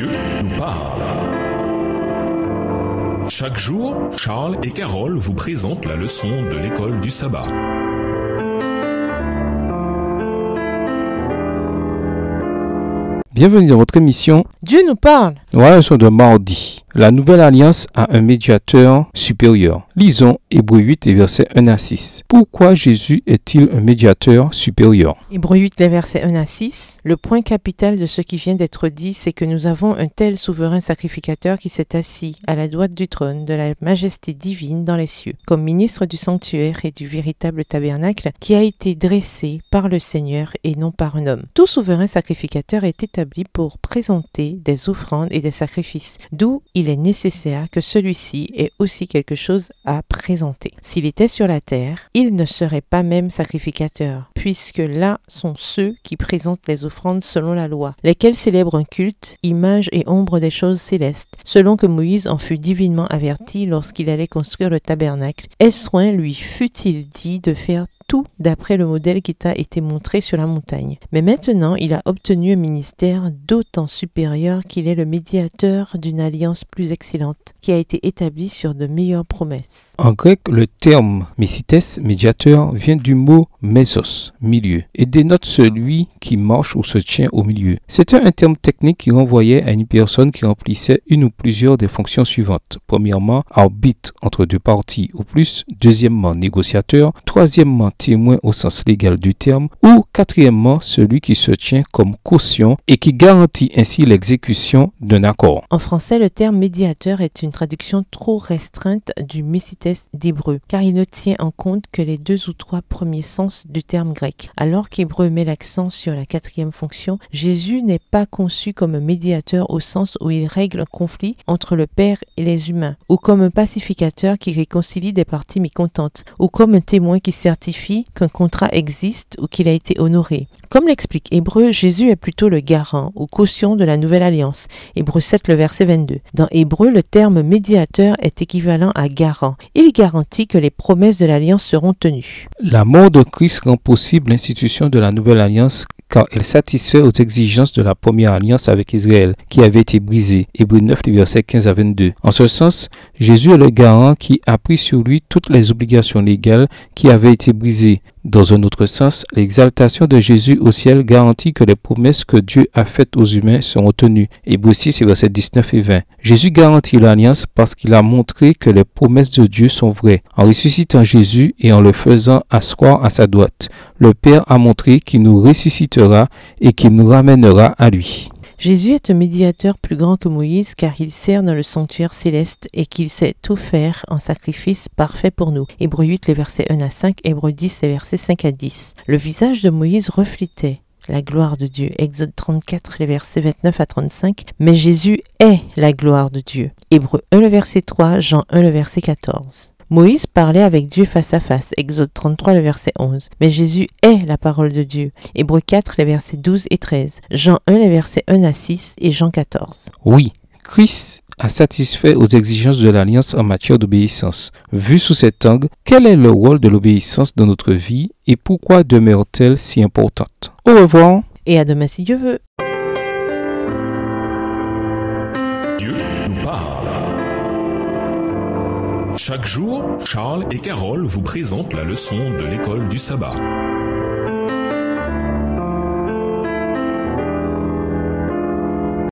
Dieu nous parle. Chaque jour, Charles et Carole vous présentent la leçon de l'école du sabbat. Bienvenue dans votre émission Dieu nous parle. Voilà, leçon de mardi. La nouvelle alliance a un médiateur supérieur. Lisons Hébreux 8 et versets 1 à 6. Pourquoi Jésus est-il un médiateur supérieur? Hébreux 8, les versets 1 à 6. Le point capital de ce qui vient d'être dit, c'est que nous avons un tel souverain sacrificateur qui s'est assis à la droite du trône de la majesté divine dans les cieux, comme ministre du sanctuaire et du véritable tabernacle qui a été dressé par le Seigneur et non par un homme. Tout souverain sacrificateur est établi pour présenter des offrandes et des sacrifices, d'où il est nécessaire que celui-ci ait aussi quelque chose à présenter. S'il était sur la terre, il ne serait pas même sacrificateur, puisque là sont ceux qui présentent les offrandes selon la loi, lesquels célèbrent un culte, image et ombre des choses célestes, selon que Moïse en fut divinement averti lorsqu'il allait construire le tabernacle. Et soin lui fut-il dit de faire tout d'après le modèle qui t'a été montré sur la montagne. Mais maintenant, il a obtenu un ministère d'autant supérieur qu'il est le médiateur d'une alliance plus excellente, qui a été établie sur de meilleures promesses. En grec, le terme messites, médiateur, vient du mot mesos, milieu, et dénote celui qui marche ou se tient au milieu. C'était un terme technique qui renvoyait à une personne qui remplissait une ou plusieurs des fonctions suivantes. Premièrement, arbitre entre deux parties ou plus. Deuxièmement, négociateur. Troisièmement, témoin au sens légal du terme, ou quatrièmement, celui qui se tient comme caution et qui garantit ainsi l'exécution d'un accord. En français, le terme médiateur est une traduction trop restreinte du messites d'hébreu, car il ne tient en compte que les 2 ou 3 premiers sens du terme grec. Alors qu'hébreu met l'accent sur la 4e fonction, Jésus n'est pas conçu comme un médiateur au sens où il règle un conflit entre le Père et les humains, ou comme un pacificateur qui réconcilie des parties mécontentes, ou comme un témoin qui certifie qu'un contrat existe ou qu'il a été honoré. Comme l'explique Hébreu, Jésus est plutôt le garant ou caution de la nouvelle alliance. Hébreu 7, le verset 22. Dans Hébreu, le terme médiateur est équivalent à garant. Il garantit que les promesses de l'alliance seront tenues. La mort de Christ rend possible l'institution de la nouvelle alliance car elle satisfait aux exigences de la première alliance avec Israël qui avait été brisée. Hébreu 9, les versets 15 à 22. En ce sens, Jésus est le garant qui a pris sur lui toutes les obligations légales qui avaient été brisées. Dans un autre sens, l'exaltation de Jésus au ciel garantit que les promesses que Dieu a faites aux humains seront tenues. Hébreux 6, versets 19 et 20. Jésus garantit l'alliance parce qu'il a montré que les promesses de Dieu sont vraies. En ressuscitant Jésus et en le faisant asseoir à sa droite, le Père a montré qu'il nous ressuscitera et qu'il nous ramènera à lui. Jésus est un médiateur plus grand que Moïse car il sert dans le sanctuaire céleste et qu'il s'est offert en sacrifice parfait pour nous. Hébreux 8, les versets 1 à 5, Hébreux 10, les versets 5 à 10. Le visage de Moïse reflétait la gloire de Dieu. Exode 34, les versets 29 à 35. Mais Jésus est la gloire de Dieu. Hébreux 1, le verset 3, Jean 1, le verset 14. Moïse parlait avec Dieu face à face, Exode 33, le verset 11. Mais Jésus est la parole de Dieu, Hébreux 4, les versets 12 et 13. Jean 1, les versets 1 à 6 et Jean 14. Oui, Christ a satisfait aux exigences de l'alliance en matière d'obéissance. Vu sous cet angle, quel est le rôle de l'obéissance dans notre vie et pourquoi demeure-t-elle si importante? Au revoir. Et à demain si Dieu veut. Dieu nous parle. Chaque jour, Charles et Carole vous présentent la leçon de l'école du sabbat.